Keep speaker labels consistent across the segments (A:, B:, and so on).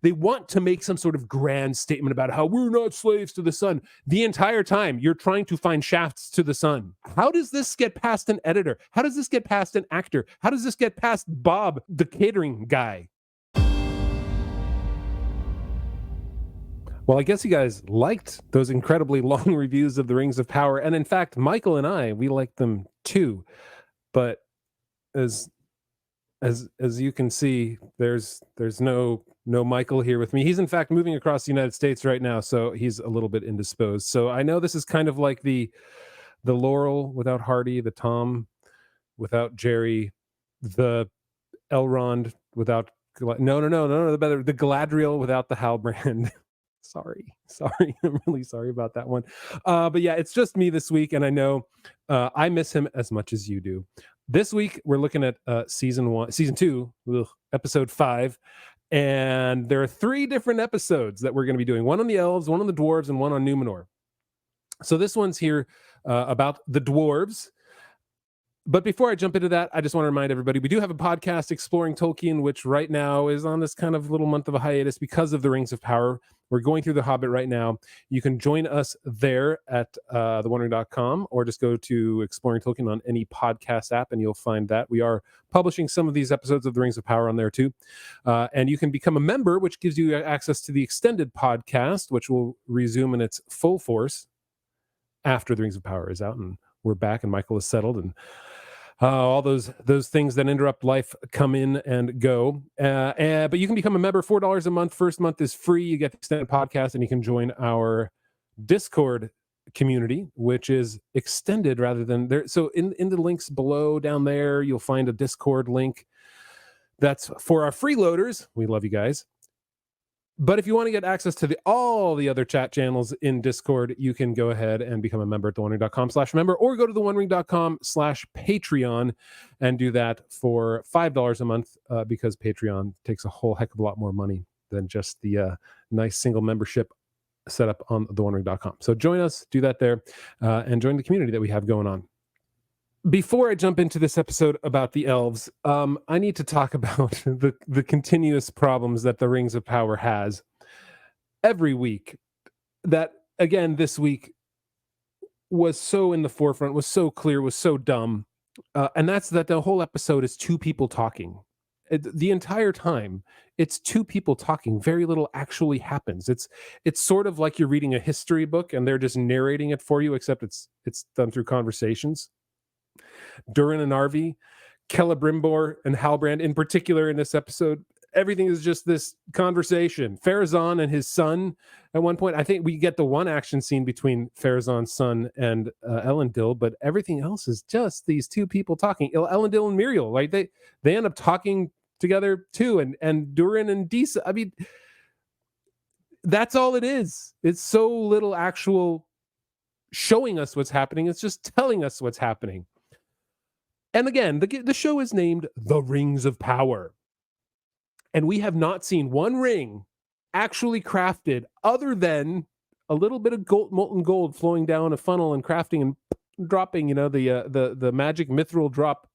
A: They want to make some sort of grand statement about how we're not slaves to the sun. The entire time you're trying to find shafts to the sun. How does this get past an editor? How does this get past an actor? How does this get past Bob, the catering guy? Well, I guess you guys liked those incredibly long reviews of the Rings of Power. And in fact, Michael and I, we liked them too. But as you can see, there's no Michael here with me. He's in fact moving across the United States right now, so he's a little bit indisposed. So I know this is kind of like the Laurel without Hardy, the Tom without Jerry, the Elrond without the Galadriel without the Halbrand. Sorry. I'm really sorry about that one. But yeah, it's just me this week, and I know I miss him as much as you do. This week, we're looking at season 2, episode 5, and there are 3 different episodes that we're going to be doing. One on the elves, one on the dwarves, and one on Numenor. So this one's here about the dwarves. But before I jump into that, I just want to remind everybody, we do have a podcast, Exploring Tolkien, which right now is on this kind of little month of a hiatus because of the Rings of Power. We're going through The Hobbit right now. You can join us there at thewondering.com, or just go to Exploring Tolkien on any podcast app and you'll find that. We are publishing some of these episodes of the Rings of Power on there too. And you can become a member, which gives you access to the extended podcast, which will resume in its full force after the Rings of Power is out and we're back and Michael is settled, and all those things that interrupt life come in and go. But you can become a member, $4 a month. First month is free. You get the extended podcast, and you can join our Discord community, which is extended rather than there. So in the links below down there, you'll find a Discord link. That's for our freeloaders. We love you guys. But if you want to get access to all the other chat channels in Discord, you can go ahead and become a member at thewondering.com/member, or go to thewondering.com/Patreon and do that for $5 a month, because Patreon takes a whole heck of a lot more money than just the nice single membership set up on thewondering.com. So join us, do that there, and join the community that we have going on. Before I jump into this episode about the elves, I need to talk about the continuous problems that the Rings of Power has every week. That, again, this week was so in the forefront, was so clear, was so dumb. And that's that the whole episode is 2 people talking. The entire time, it's 2 people talking. Very little actually happens. It's sort of like you're reading a history book and they're just narrating it for you, except it's done through conversations. Durin and Arvi, Celebrimbor and Halbrand in particular in this episode, everything is just this conversation. Pharazôn and his son, at one point, I think we get the one action scene between Pharazôn's son and Elendil, but everything else is just these 2 people talking. Elendil and Miriel, right? They end up talking together too, and Durin and Disa. I mean, that's all it is. It's so little actual showing us what's happening. It's just telling us what's happening. And again, the show is named The Rings of Power. And we have not seen one ring actually crafted other than a little bit of molten gold flowing down a funnel and crafting and dropping, the magic mithril drop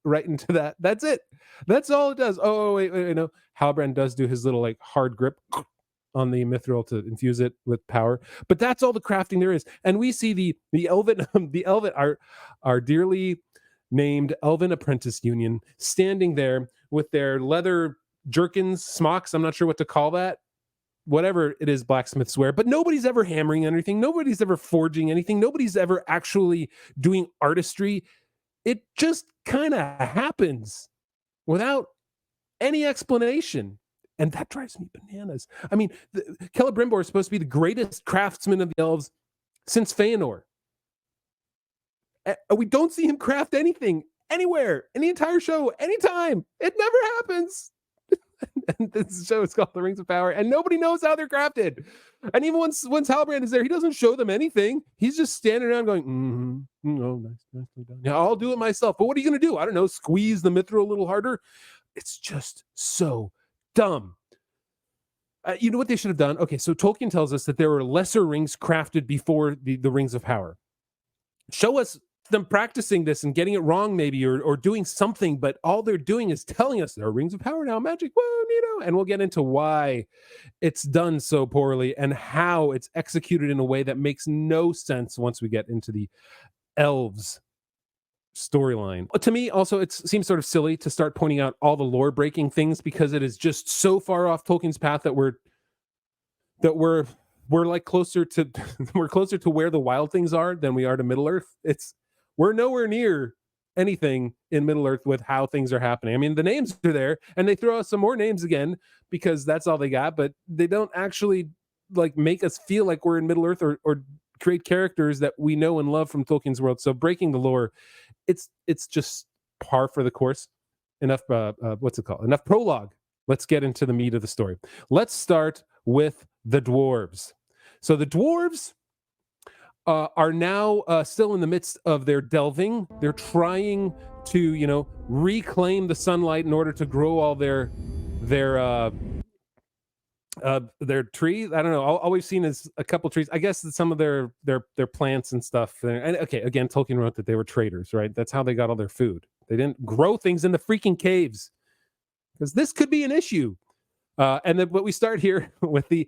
A: right into that. That's it. That's all it does. Oh, wait, no. Halbrand does do his little hard grip on the mithril to infuse it with power. But that's all the crafting there is. And we see the elven, our dearly named Elven Apprentice Union standing there with their leather jerkins, smocks, I'm not sure what to call that, whatever it is blacksmiths wear, but nobody's ever hammering anything, nobody's ever forging anything, nobody's ever actually doing artistry. It just kind of happens without any explanation, and that drives me bananas. I mean, Celebrimbor is supposed to be the greatest craftsman of the elves since Feanor. We don't see him craft anything anywhere in the entire show, anytime. It never happens. And this show is called The Rings of Power, and nobody knows how they're crafted. And even once Halbrand is there, he doesn't show them anything. He's just standing around going, oh, nicely done. Yeah, I'll do it myself. But what are you going to do? I don't know, squeeze the mithril a little harder? It's just so dumb. You know what they should have done? Okay, so Tolkien tells us that there were lesser rings crafted before the Rings of Power. Show us them practicing this and getting it wrong maybe, or doing something, but all they're doing is telling us there are rings of power now, magic, whoa, Nito. And we'll get into why it's done so poorly and how it's executed in a way that makes no sense once we get into the elves storyline. To me, also, it seems sort of silly to start pointing out all the lore breaking things, because it is just so far off Tolkien's path that we're like closer to we're closer to where the wild things are than we are to Middle Earth. We're nowhere near anything in Middle Earth with how things are happening. I mean, the names are there, and they throw us some more names again because that's all they got, but they don't actually like make us feel like we're in Middle Earth, or create characters that we know and love from Tolkien's world. So breaking the lore, it's just par for the course. Enough what's it called? Enough prologue. Let's get into the meat of the story. Let's start with the dwarves. So the dwarves are now still in the midst of their delving. They're trying to, reclaim the sunlight in order to grow all their trees. I don't know. All we've seen is a couple trees. I guess that some of their plants and stuff. And okay, again, Tolkien wrote that they were traders, right? That's how they got all their food. They didn't grow things in the freaking caves, because this could be an issue. And then what we start here with the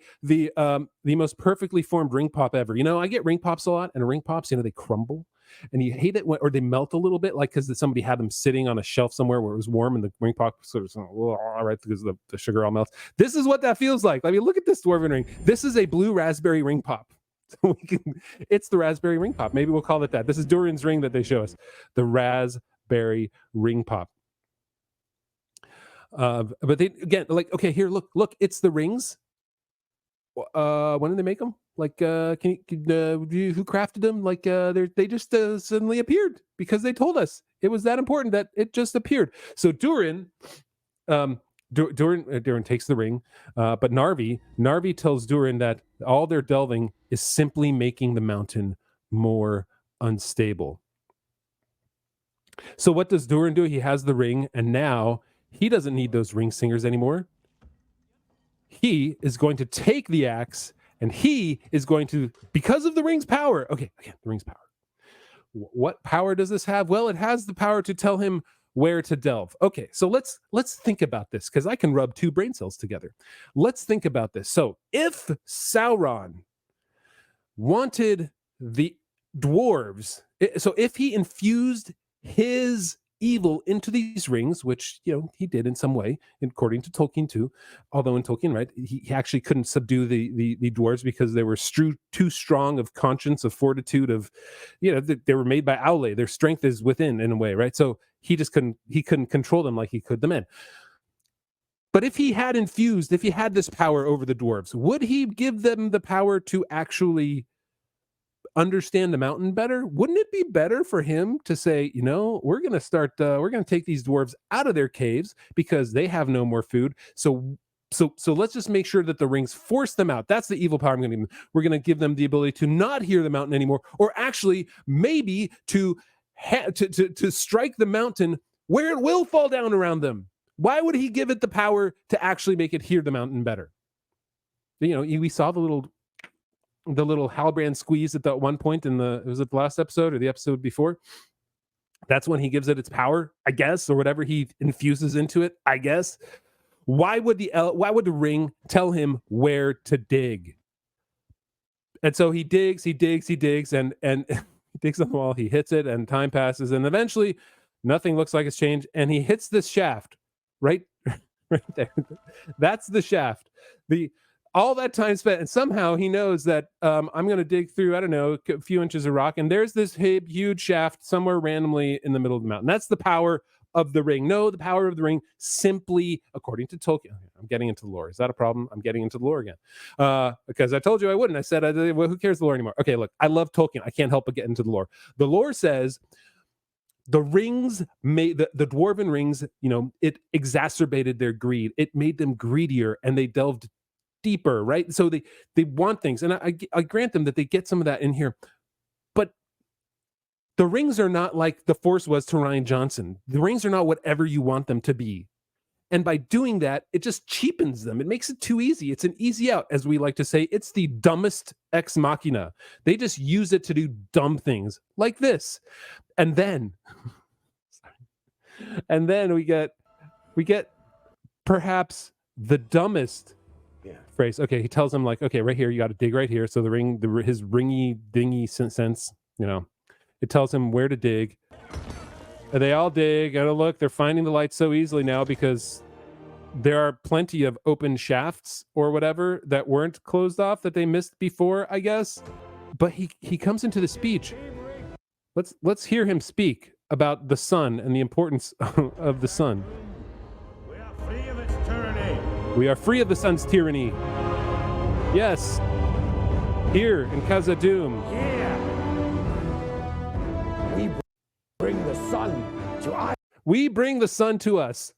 A: most perfectly formed ring pop ever. I get ring pops a lot, and ring pops, they crumble, and you hate it or they melt a little bit, like because somebody had them sitting on a shelf somewhere where it was warm, and the ring pop sort of all right because the sugar all melts. This is what that feels like. I mean, look at this dwarven ring. This is a blue raspberry ring pop. So it's the raspberry ring pop. Maybe we'll call it that. This is Durin's ring that they show us, the raspberry ring pop. But they again, like, okay, here, look, it's the rings. When did they make them? Like, who crafted them? Like, they just suddenly appeared because they told us it was that important that it just appeared. So Durin takes the ring, but Narvi tells Durin that all their delving is simply making the mountain more unstable. So what does Durin do? He has the ring, and now he doesn't need those ring singers anymore. He is going to take the axe, and he is going to, because of the ring's power. Okay, again, the ring's power. What power does this have? Well, it has the power to tell him where to delve. Okay, so let's think about this, because I can rub two brain cells together. Let's think about this. So if Sauron wanted the dwarves, so if he infused his evil into these rings, which he did in some way, according to Tolkien too, although in Tolkien, right, he actually couldn't subdue the dwarves because they were too strong of conscience, of fortitude, of they were made by Aule. Their strength is within, in a way, right? So he couldn't control them like he could the men. But if he had this power over the dwarves, would he give them the power to actually understand the mountain better? Wouldn't it be better for him to say, we're going to take these dwarves out of their caves because they have no more food. So let's just make sure that the rings force them out. That's the evil power I'm going to give them. We're going to give them the ability to not hear the mountain anymore, or actually maybe to strike the mountain where it will fall down around them. Why would he give it the power to actually make it hear the mountain better? We saw the little Halbrand squeeze at that one point was it the last episode or the episode before? That's when he gives it its power, I guess, or whatever he infuses into it, I guess. Why would the ring tell him where to dig? And so he digs, and he digs on the wall, he hits it, and time passes, and eventually nothing looks like it's changed, and he hits this shaft right there. That's the shaft. All that time spent, and somehow he knows that I'm going to dig through, I don't know, a few inches of rock, and there's this huge shaft somewhere randomly in the middle of the mountain. That's the power of the ring. No, the power of the ring simply, according to Tolkien, I'm getting into the lore. Is that a problem? I'm getting into the lore again. Because I told you I wouldn't. I said, well, who cares the lore anymore? Okay, look, I love Tolkien. I can't help but get into the lore. The lore says the rings made the dwarven rings, it exacerbated their greed. It made them greedier, and they delved deeper, right? So they want things, and I grant them that they get some of that in here, but the rings are not like the Force was to Rian Johnson. The rings are not whatever you want them to be, And by doing that, it just cheapens them. It makes it too easy. It's an easy out, as we like to say. It's the dumbest ex machina. They just use it to do dumb things like this. And then we get perhaps the dumbest phrase. Okay, he tells him, like, okay, right here, you got to dig right here. So his ringy dingy sense, it tells him where to dig. And they all dig, and look, they're finding the light so easily now because there are plenty of open shafts or whatever that weren't closed off that they missed before, I guess. But he comes into the speech. Let's hear him speak about the sun and the importance of the sun.
B: We are free of its tyranny.
A: We are free of the sun's tyranny. Yes. Here in Khazad-dûm.
B: Here. We bring the sun to us.
A: We bring the sun to us.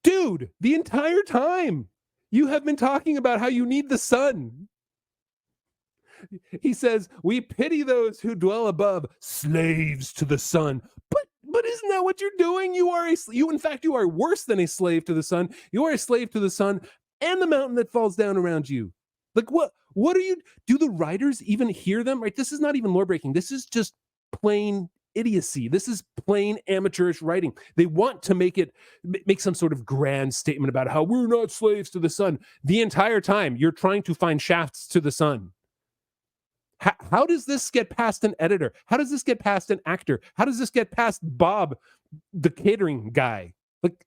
A: Dude, the entire time you have been talking about how you need the sun. He says, we pity those who dwell above, slaves to the sun. But isn't that what you're doing? You in fact, you are worse than a slave to the sun. You are a slave to the sun and the mountain that falls down around you. Like, what are you? Do the writers even hear them? Right? This is not even lore breaking. This is just plain idiocy. This is plain amateurish writing. They want to make some sort of grand statement about how we're not slaves to the sun. The entire time you're trying to find shafts to the sun. How does this get past an editor? How does this get past an actor? How does this get past Bob, the catering guy? Like,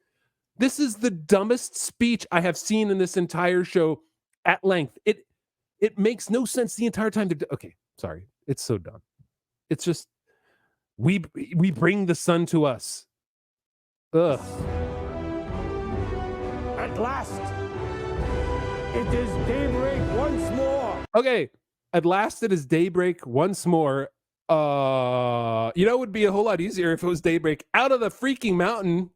A: this is the dumbest speech I have seen in this entire show at length. It makes no sense the entire time. Okay, sorry. It's so dumb. It's just, we bring the sun to us. Ugh.
B: At last, it is daybreak once more.
A: Okay. At last it is daybreak once more. It would be a whole lot easier if it was daybreak out of the freaking mountain.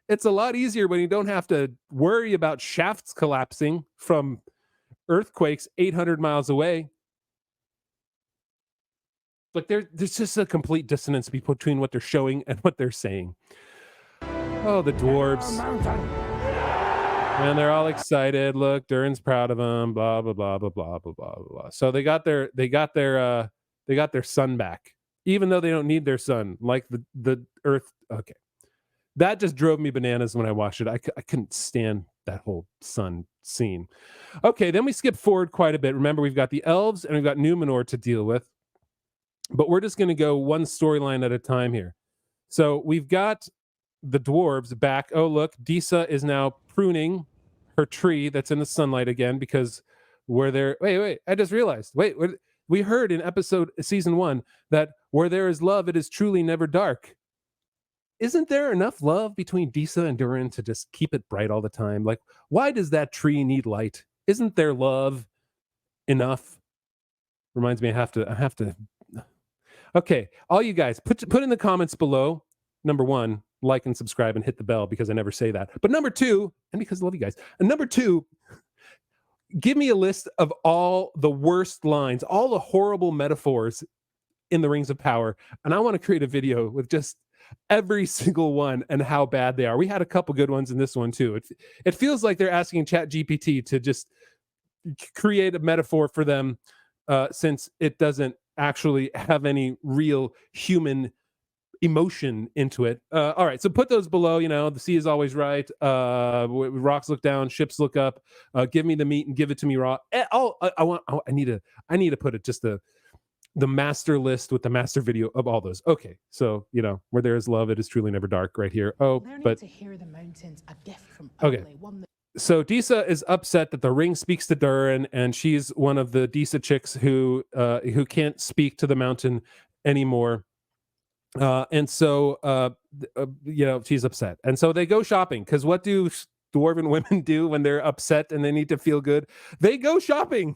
A: It's a lot easier when you don't have to worry about shafts collapsing from earthquakes 800 miles away. Like, there's just a complete dissonance between what they're showing and what they're saying. Oh, the dwarves. And they're all excited. Look, Durin's proud of them. Blah blah blah blah blah blah blah blah. So they got their son back, even though they don't need their son. Like the Earth. Okay, that just drove me bananas when I watched it. I couldn't stand that whole sun scene. Okay, then we skip forward quite a bit. Remember, we've got the elves and we've got Numenor to deal with, but we're just going to go one storyline at a time here. So we've got the dwarves back. Oh, look, Disa is now pruning her tree that's in the sunlight again because where there. Wait! I just realized. We heard in season 1 that where there is love, it is truly never dark. Isn't there enough love between Disa and Durin to just keep it bright all the time? Like, why does that tree need light? Isn't there love enough? Reminds me, I have to. Okay, all you guys, put in the comments below. Number 1, like and subscribe and hit the bell because I never say that. But number 2, and because I love you guys, and number 2, give me a list of all the worst lines, all the horrible metaphors in the Rings of Power, and I want to create a video with just every single one and how bad they are. We had a couple good ones in this one too. It feels like they're asking ChatGPT to just create a metaphor for them, since it doesn't actually have any real human emotion into it. All right, so put those below. The sea is always right. Rocks look down, ships look up. Give me the meat and give it to me raw. I need to put it just the master list with the master video of all those. Okay, so where there is love, it is truly never dark. Right here. But
C: to hear the mountains, a gift from
A: okay. So Disa is upset that the ring speaks to Durin, and she's one of the Disa chicks who can't speak to the mountain anymore. And so she's upset, and so they go shopping, because what do dwarven women do when they're upset and they need to feel good? They go shopping,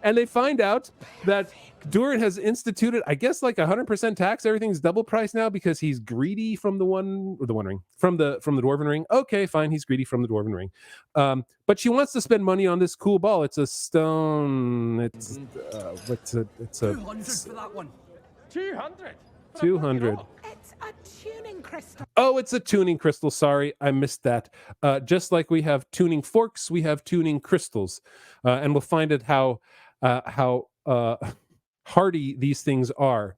A: and they find out that Durin has instituted, I guess, like 100% tax. Everything's double price now because he's greedy from the one ring, from the dwarven ring. Okay, fine, he's greedy from the dwarven ring, but she wants to spend money on this cool ball. It's a stone. It's
D: 200 for that one.
B: 200.
A: 200.
C: It's a tuning crystal.
A: Oh, it's a tuning crystal. Sorry, I missed that. Just like we have tuning forks, we have tuning crystals, and we'll find out how hardy these things are.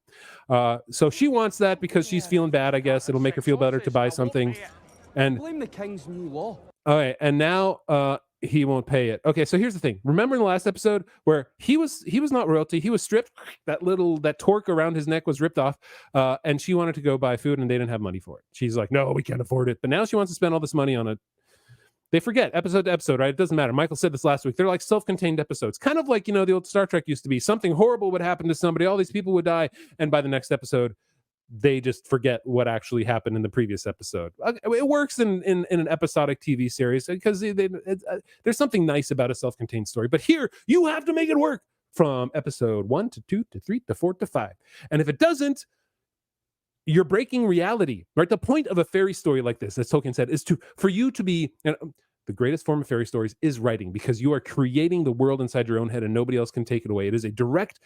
A: So she wants that because she's feeling bad. I guess it'll make her feel better to buy something. And
D: Blame the king's new law.
A: okay, and now he won't pay it. Okay, so here's the thing. Remember in the last episode where he was not royalty, he was stripped. That torque around his neck was ripped off, and she wanted to go buy food, and they didn't have money for it. She's like, "No, we can't afford it." But now she wants to spend all this money on it. They forget episode to episode, right? It doesn't matter. Michael said this last week. They're like self-contained episodes, kind of like the old Star Trek used to be. Something horrible would happen to somebody, all these people would die, and by the next episode, they just forget what actually happened in the previous episode. It works in an episodic TV series because there's something nice about a self-contained story. But here, you have to make it work from episode 1 to 2 to 3 to 4 to 5. And if it doesn't, you're breaking reality, right? The point of a fairy story like this, as Tolkien said, is for you to be... the greatest form of fairy stories is writing, because you are creating the world inside your own head and nobody else can take it away. It is a direct...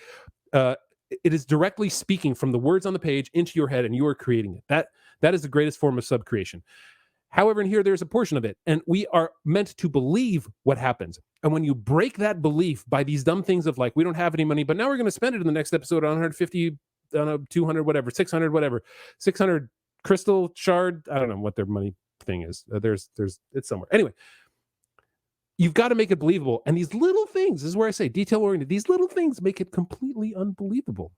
A: it is directly speaking from the words on the page into your head, and you are creating it. That is the greatest form of subcreation. However, in here, there's a portion of it, and we are meant to believe what happens. And when you break that belief by these dumb things of like, we don't have any money, but now we're going to spend it in the next episode on 150, on a 200, whatever, 600, whatever, 600 crystal shard. I don't know what their money thing is. It's somewhere. Anyway, you've got to make it believable. And these little things, this is where I say detail-oriented, these little things make it completely unbelievable.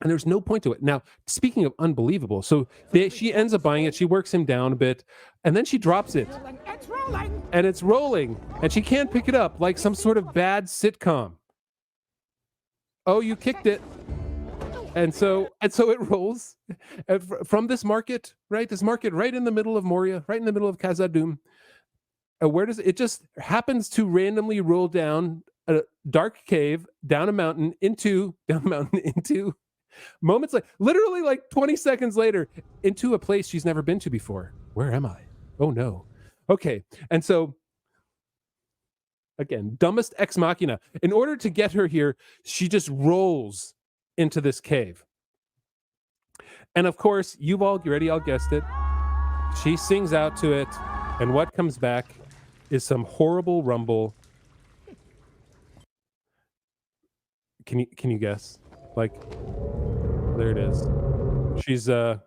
A: And there's no point to it. Now, speaking of unbelievable, so she ends up buying it. She works him down a bit, and then she drops it.
C: It's rolling.
A: And it's rolling. And she can't pick it up like some sort of bad sitcom. Oh, you kicked it. And so it rolls from this market, right? This market right in the middle of Moria, right in the middle of Khazad-dûm. Where does it just happens to randomly roll down a dark cave, down a mountain into moments literally 20 seconds later, into a place she's never been to before. Where am I? Oh no. Okay. And so again, dumbest ex machina. In order to get her here, she just rolls into this cave. And of course, you've all guessed it. She sings out to it, and what comes back is some horrible rumble. Can you guess? There it is. She's either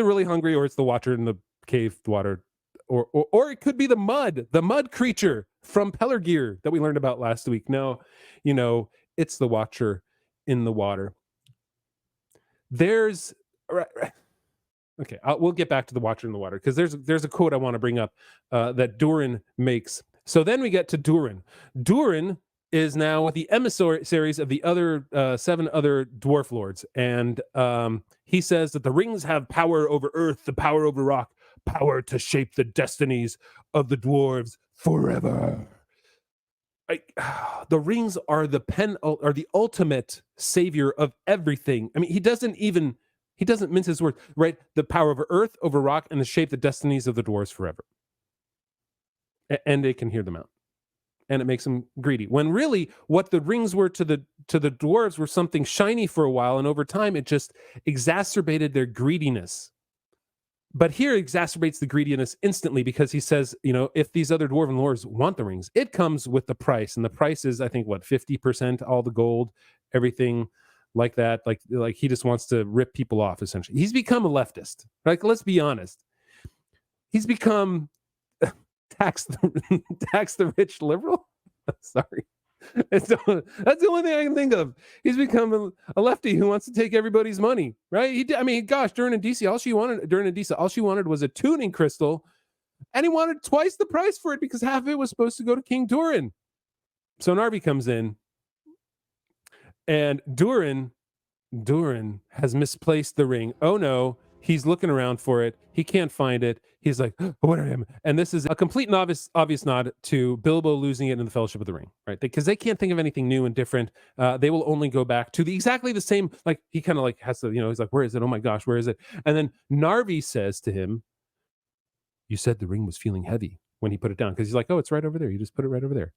A: really hungry, or it's the watcher in the cave water, or it could be the mud creature from Pelargir that we learned about last week. No, it's the watcher in the water. There's okay, we'll get back to the watcher in the water, because there's a quote I want to bring up that Durin makes. So then we get to Durin. Durin is now with the emissaries of the other 7 other dwarf lords, and he says that the rings have power over earth, the power over rock, power to shape the destinies of the dwarves forever. The rings are the ultimate savior of everything. I mean, he doesn't mince his words, right? The power over earth, over rock, and to shape the destinies of the dwarves forever. And they can hear them out. And it makes them greedy. When really, what the rings were to the dwarves were something shiny for a while, and over time, it just exacerbated their greediness. But here it exacerbates the greediness instantly, because he says, if these other dwarven lords want the rings, it comes with the price. And the price is, I think, 50%, all the gold, everything like that. Like he just wants to rip people off, essentially. He's become a leftist. Let's be honest. He's become tax the rich liberal. Sorry. That's the only thing I can think of. He's become a lefty who wants to take everybody's money, right? Gosh, Durin and Disa, all she wanted was a tuning crystal, and he wanted twice the price for it, because half of it was supposed to go to King Durin. So Narvi comes in, and Durin has misplaced the ring. Oh no, he's looking around for it. He can't find it. He's like, what are him? And this is a complete and obvious nod to Bilbo losing it in the Fellowship of the Ring, right? Because they can't think of anything new and different. They will only go back to exactly the same, he kind of has to, he's like, where is it? Oh my gosh, where is it? And then Narvi says to him, you said the ring was feeling heavy when he put it down. Because he's like, oh, it's right over there. You just put it right over there.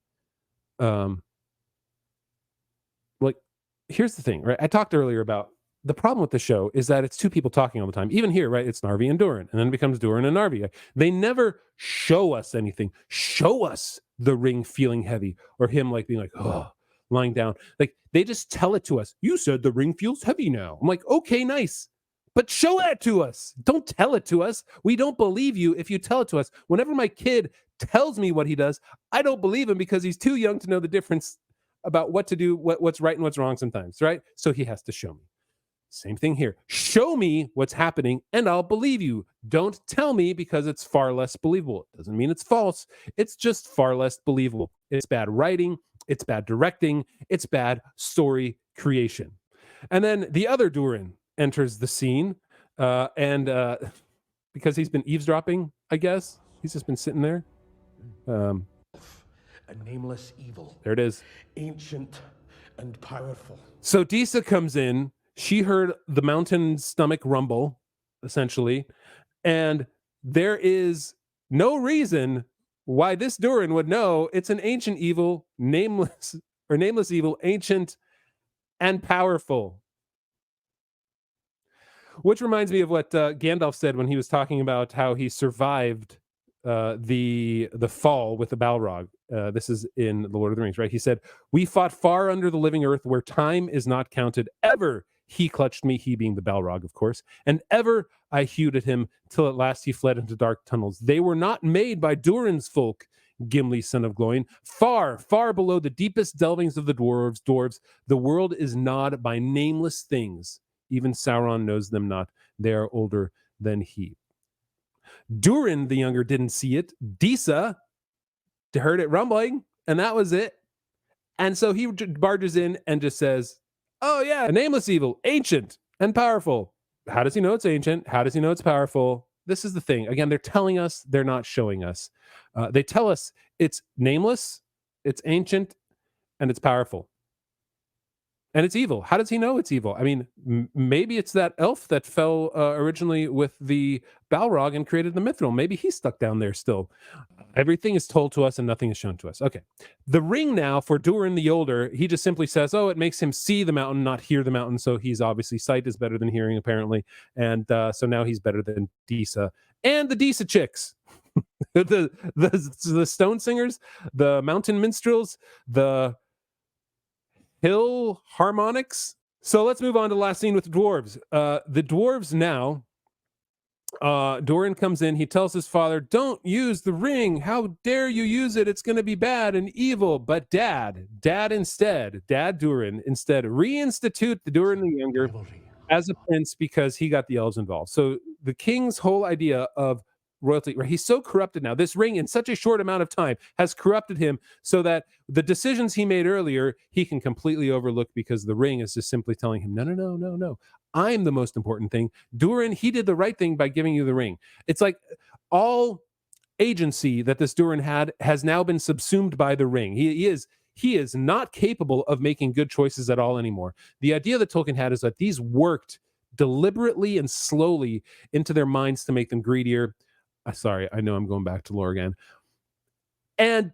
A: Here's the thing, right? I talked earlier about the problem with the show is that it's two people talking all the time. Even here, right? It's Narvi and Durin, and then it becomes Durin and Narvi. They never show us anything. Show us the ring feeling heavy, or him like being like, oh, lying down. Like they just tell it to us. You said the ring feels heavy now. I'm like, okay, nice. But show that to us. Don't tell it to us. We don't believe you if you tell it to us. Whenever my kid tells me what he does, I don't believe him because he's too young to know the difference about what to do, what's right and what's wrong sometimes, right? So he has to show me. Same thing here. Show me what's happening and I'll believe you. Don't tell me because it's far less believable. It doesn't mean it's false. It's just far less believable. It's bad writing. It's bad directing. It's bad story creation. And then the other Durin enters the scene and because he's been eavesdropping, I guess. He's just been sitting there.
D: A nameless evil.
A: There it is.
D: Ancient and powerful.
A: So Disa comes in. She heard the mountain stomach rumble, essentially, and there is no reason why this Durin would know it's an ancient evil, nameless evil, ancient and powerful. Which reminds me of what Gandalf said when he was talking about how he survived the fall with the Balrog. This is in The Lord of the Rings, right? He said, "We fought far under the living earth where time is not counted. Ever he clutched me," he being the Balrog, of course, "and ever I hewed at him till at last he fled into dark tunnels. They were not made by Durin's folk, Gimli, son of Gloin. Far, far below the deepest delvings of the dwarves, the world is gnawed by nameless things. Even Sauron knows them not. They are older than he." Durin the Younger didn't see it. Disa heard it rumbling, and that was it. And so he barges in and just says, "Oh yeah, a nameless evil, ancient and powerful." How does he know it's ancient? How does he know it's powerful? This is the thing. Again, they're telling us, they're not showing us. They tell us it's nameless, it's ancient, and it's powerful. And it's evil. How does he know it's evil? I mean, maybe it's that elf that fell originally with the Balrog and created the mithril. Maybe he's stuck down there still. Everything is told to us and nothing is shown to us. Okay. The ring now for Durin the Older, he just simply says, oh, it makes him see the mountain, not hear the mountain. So he's obviously, sight is better than hearing, apparently. And so now he's better than Disa. And the Disa chicks. the stone singers, the mountain minstrels, the hill harmonics. So let's move on to the last scene with the dwarves. The dwarves now, Durin comes in. He tells his father, "Don't use the ring. How dare you use it? It's going to be bad and evil." But Dad Durin instead reinstitute the Durin the Younger as a prince because he got the elves involved. So the king's whole idea of royalty, right? He's so corrupted now. This ring, in such a short amount of time, has corrupted him so that the decisions he made earlier, he can completely overlook because the ring is just simply telling him, no. I'm the most important thing. Durin, he did the right thing by giving you the ring. It's like all agency that this Durin had has now been subsumed by the ring. He is not capable of making good choices at all anymore. The idea that Tolkien had is that these worked deliberately and slowly into their minds to make them greedier. Sorry, I know I'm going back to lore again. And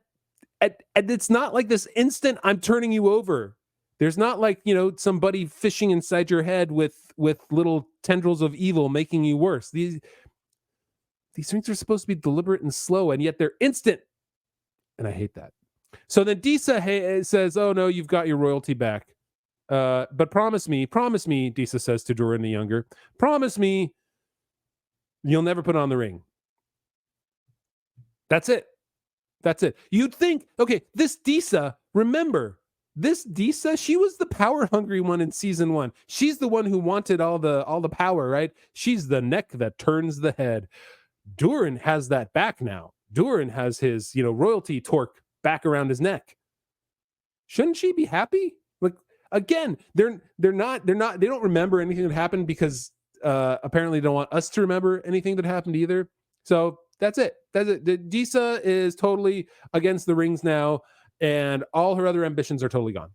A: it's not like this instant I'm turning you over. There's not like, somebody fishing inside your head with little tendrils of evil making you worse. These things are supposed to be deliberate and slow, and yet they're instant. And I hate that. So then Disa says, "Oh no, you've got your royalty back. But promise me," Disa says to Durin the Younger, "promise me you'll never put on the ring." That's it. You'd think, okay, this Disa, remember, this Disa, she was the power hungry one in season 1. She's the one who wanted all the power, right? She's the neck that turns the head. Durin has that back now. Durin has his, royalty torque back around his neck. Shouldn't she be happy? Like, again, they don't remember anything that happened because apparently they don't want us to remember anything that happened either. So that's it. Disa is totally against the rings now, and all her other ambitions are totally gone.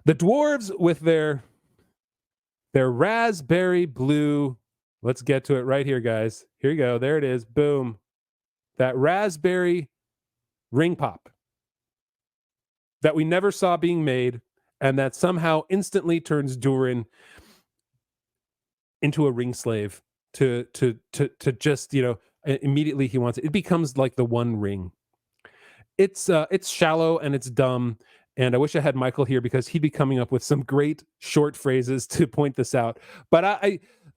A: The dwarves with their raspberry blue. Let's get to it right here, guys. Here you go. There it is. Boom. That raspberry ring pop that we never saw being made, and that somehow instantly turns Durin into a ring slave to just, immediately he wants it. It becomes like the One Ring. It's shallow and it's dumb. And I wish I had Michael here because he'd be coming up with some great short phrases to point this out. But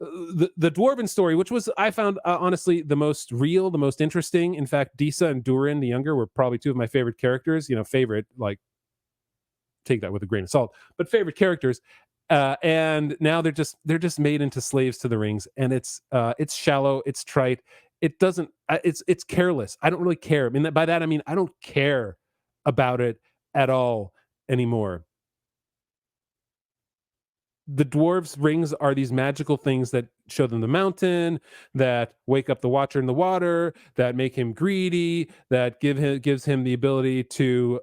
A: the dwarven story, which was I found honestly the most real, the most interesting. In fact, Disa and Durin the Younger were probably two of my favorite characters. Favorite, like, take that with a grain of salt, but favorite characters. And now they're just made into slaves to the rings, and it's shallow, it's trite, it doesn't, it's careless. I don't really care. I mean, by that I mean I don't care about it at all anymore. The dwarves' rings are these magical things that show them the mountain, that wake up the watcher in the water, that make him greedy, that gives him the ability to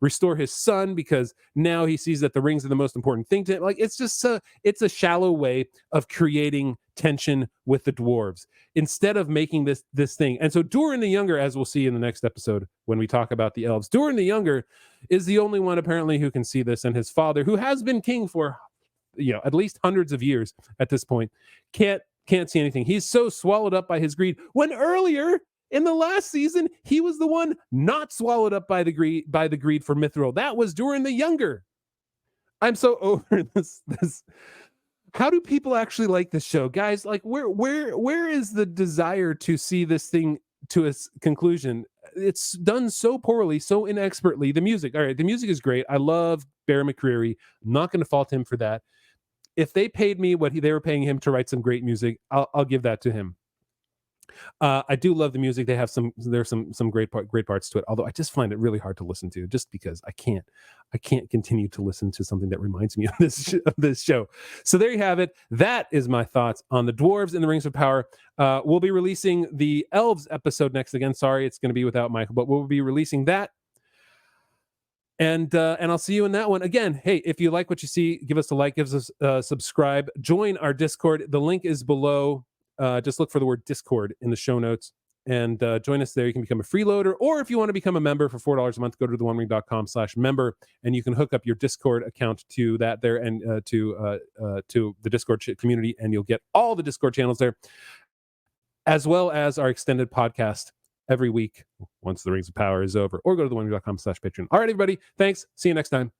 A: restore his son, because now he sees that the rings are the most important thing to him. Like, it's just it's a shallow way of creating tension with the dwarves instead of making this thing. And so Durin the Younger, as we'll see in the next episode when we talk about the elves, Durin the Younger is the only one apparently who can see this, and his father, who has been king for at least hundreds of years at this point, can't see anything. He's so swallowed up by his greed, when earlier in the last season he was the one not swallowed up by the greed for Mithril. That was Durin the Younger. I'm so over this. How do people actually like this show, guys? Like, where is the desire to see this thing to its conclusion? It's done so poorly, so inexpertly. The music, all right, the music is great. I love Bear McCreary. I'm not going to fault him for that. If they paid me what they were paying him to write some great music, I'll give that to him. I do love the music. There's some great parts to it. Although I just find it really hard to listen to, just because I can't continue to listen to something that reminds me of this show. So there you have it. That is my thoughts on the Dwarves in the Rings of Power. We'll be releasing the Elves episode next. Again, sorry, it's going to be without Michael, but we'll be releasing that. And I'll see you in that one. Again, hey, if you like what you see, give us a like, give us a subscribe, join our Discord. The link is below. Just look for the word Discord in the show notes and join us there. You can become a freeloader, or if you want to become a member for $4 a month, go to theonering.com/member, and you can hook up your Discord account to that there, and to the Discord community, and you'll get all the Discord channels there, as well as our extended podcast every week once the Rings of Power is over, or go to theonering.com/Patreon. All right, everybody. Thanks. See you next time.